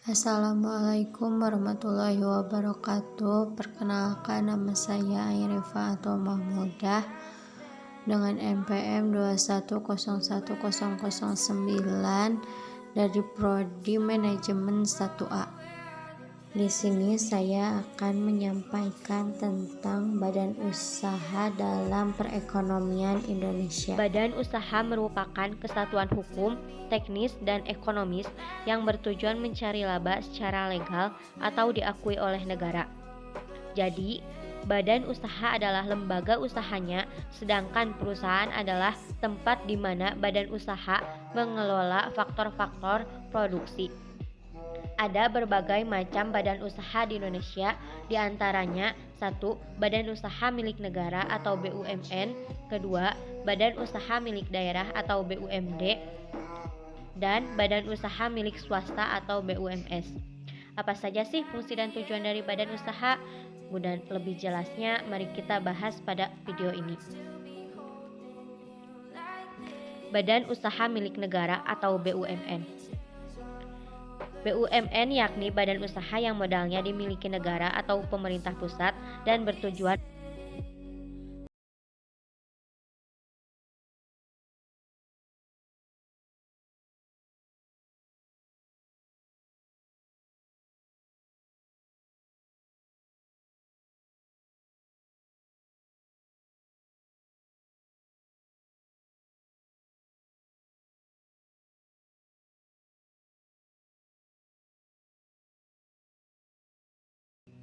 Assalamualaikum warahmatullahi wabarakatuh. Perkenalkan, nama saya Ayrifa atau Mahmudah dengan NPM 2101009 dari Prodi Manajemen 1A. Di sini saya akan menyampaikan tentang badan usaha dalam perekonomian Indonesia. Badan usaha merupakan kesatuan hukum, teknis, dan ekonomis yang bertujuan mencari laba secara legal atau diakui oleh negara. Jadi, badan usaha adalah lembaga usahanya, sedangkan perusahaan adalah tempat di mana badan usaha mengelola faktor-faktor produksi. Ada berbagai macam badan usaha di Indonesia, di antaranya 1. Badan usaha milik negara atau BUMN, kedua, badan usaha milik daerah atau BUMD, dan badan usaha milik swasta atau BUMS. Apa saja sih fungsi dan tujuan dari badan usaha? Dan lebih jelasnya, mari kita bahas pada video ini. Badan usaha milik negara atau BUMN. BUMN yakni badan usaha yang modalnya dimiliki negara atau pemerintah pusat dan bertujuan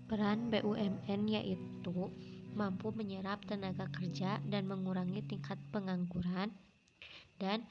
peran BUMN yaitu mampu menyerap tenaga kerja dan mengurangi tingkat pengangguran dan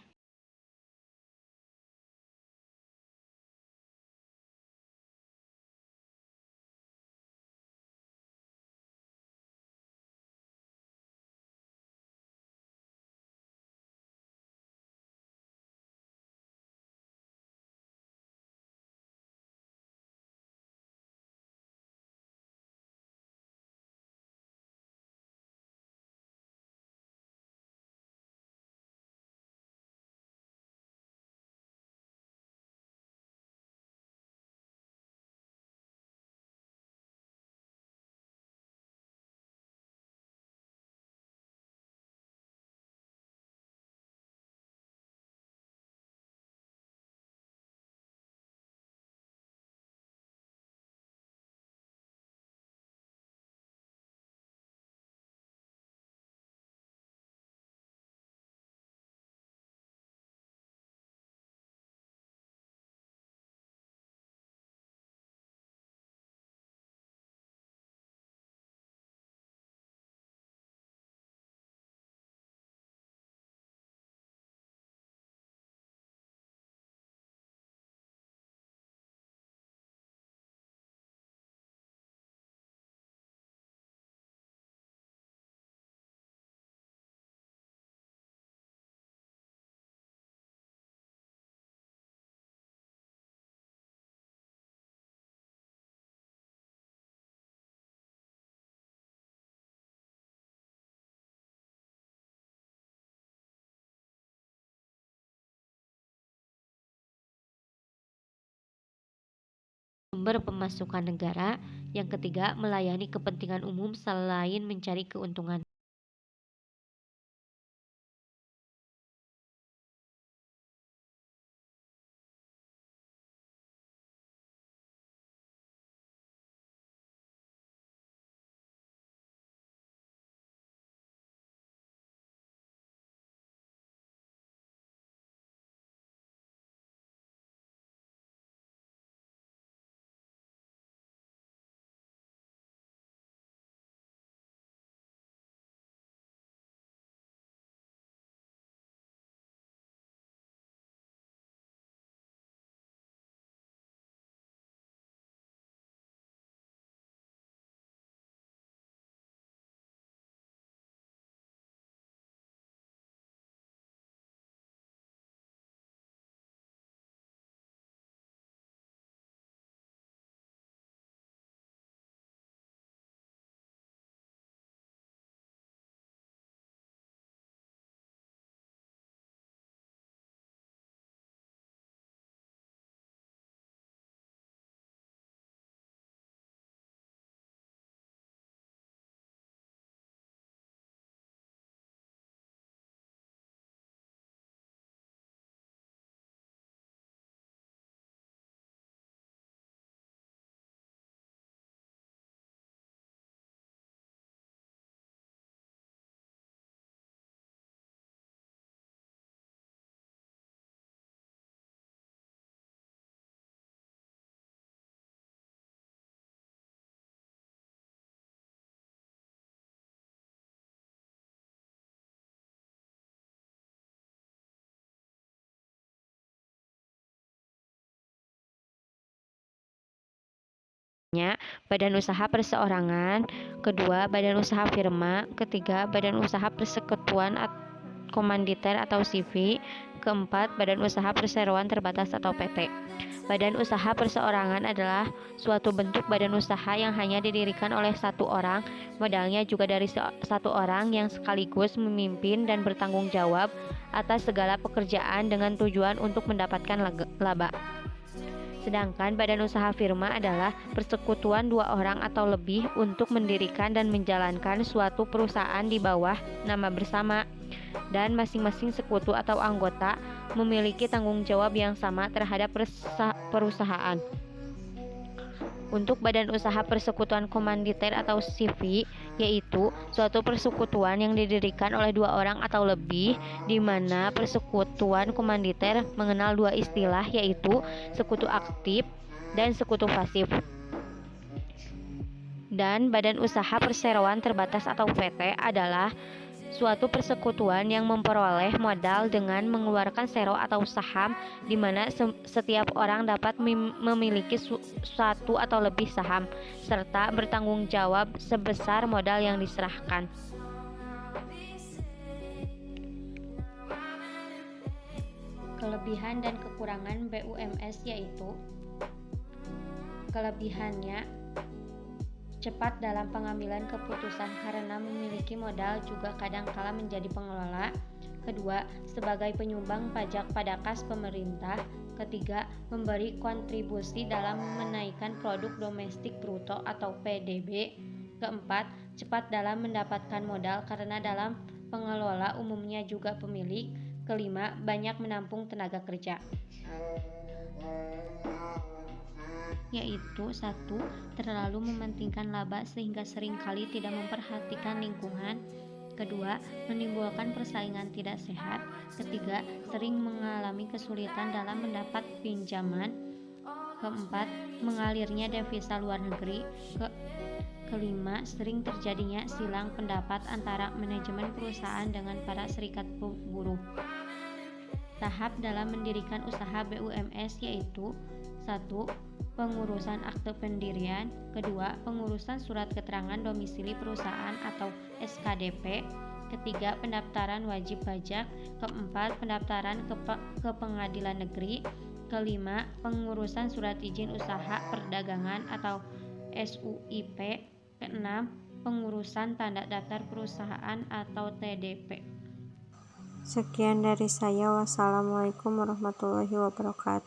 sumber pemasukan negara. Yang ketiga, melayani kepentingan umum selain mencari keuntungan. badan usaha perseorangan, kedua, badan usaha firma, ketiga, badan usaha persekutuan komanditer atau CV, keempat, badan usaha perseroan terbatas atau PT. Badan usaha perseorangan adalah suatu bentuk badan usaha yang hanya didirikan oleh satu orang, modalnya juga dari satu orang yang sekaligus memimpin dan bertanggung jawab atas segala pekerjaan dengan tujuan untuk mendapatkan laba. Sedangkan badan usaha firma adalah persekutuan dua orang atau lebih untuk mendirikan dan menjalankan suatu perusahaan di bawah nama bersama, dan masing-masing sekutu atau anggota memiliki tanggung jawab yang sama terhadap perusahaan. Untuk badan usaha persekutuan komanditer atau CV, yaitu suatu persekutuan yang didirikan oleh dua orang atau lebih, di mana persekutuan komanditer mengenal dua istilah, yaitu sekutu aktif dan sekutu pasif. Dan badan usaha perseroan terbatas atau PT adalah suatu persekutuan yang memperoleh modal dengan mengeluarkan sero atau saham, di mana setiap orang dapat memiliki satu atau lebih saham, serta bertanggung jawab sebesar modal yang diserahkan. Kelebihan dan kekurangan BUMS yaitu: kelebihannya, cepat dalam pengambilan keputusan karena memiliki modal juga kadangkala menjadi pengelola. Kedua, sebagai penyumbang pajak pada kas pemerintah. Ketiga, memberi kontribusi dalam menaikkan produk domestik bruto atau PDB. Keempat, cepat dalam mendapatkan modal karena dalam pengelola umumnya juga pemilik. Kelima, banyak menampung tenaga kerja. Yaitu: 1. Terlalu mementingkan laba sehingga seringkali tidak memperhatikan lingkungan. Kedua, menimbulkan persaingan tidak sehat. Ketiga, sering mengalami kesulitan dalam mendapat pinjaman. Keempat, mengalirnya devisa luar negeri. Kelima, sering terjadinya silang pendapat antara manajemen perusahaan dengan para serikat buruh. Tahap dalam mendirikan usaha BUMS yaitu: 1. Pengurusan akte pendirian. Kedua, pengurusan surat keterangan domisili perusahaan atau SKDP. Ketiga, pendaftaran wajib pajak. Keempat, pendaftaran ke pengadilan negeri. Kelima, pengurusan surat izin usaha perdagangan atau SUIP. Keenam, pengurusan tanda daftar perusahaan atau TDP. Sekian dari saya. Wassalamualaikum warahmatullahi wabarakatuh.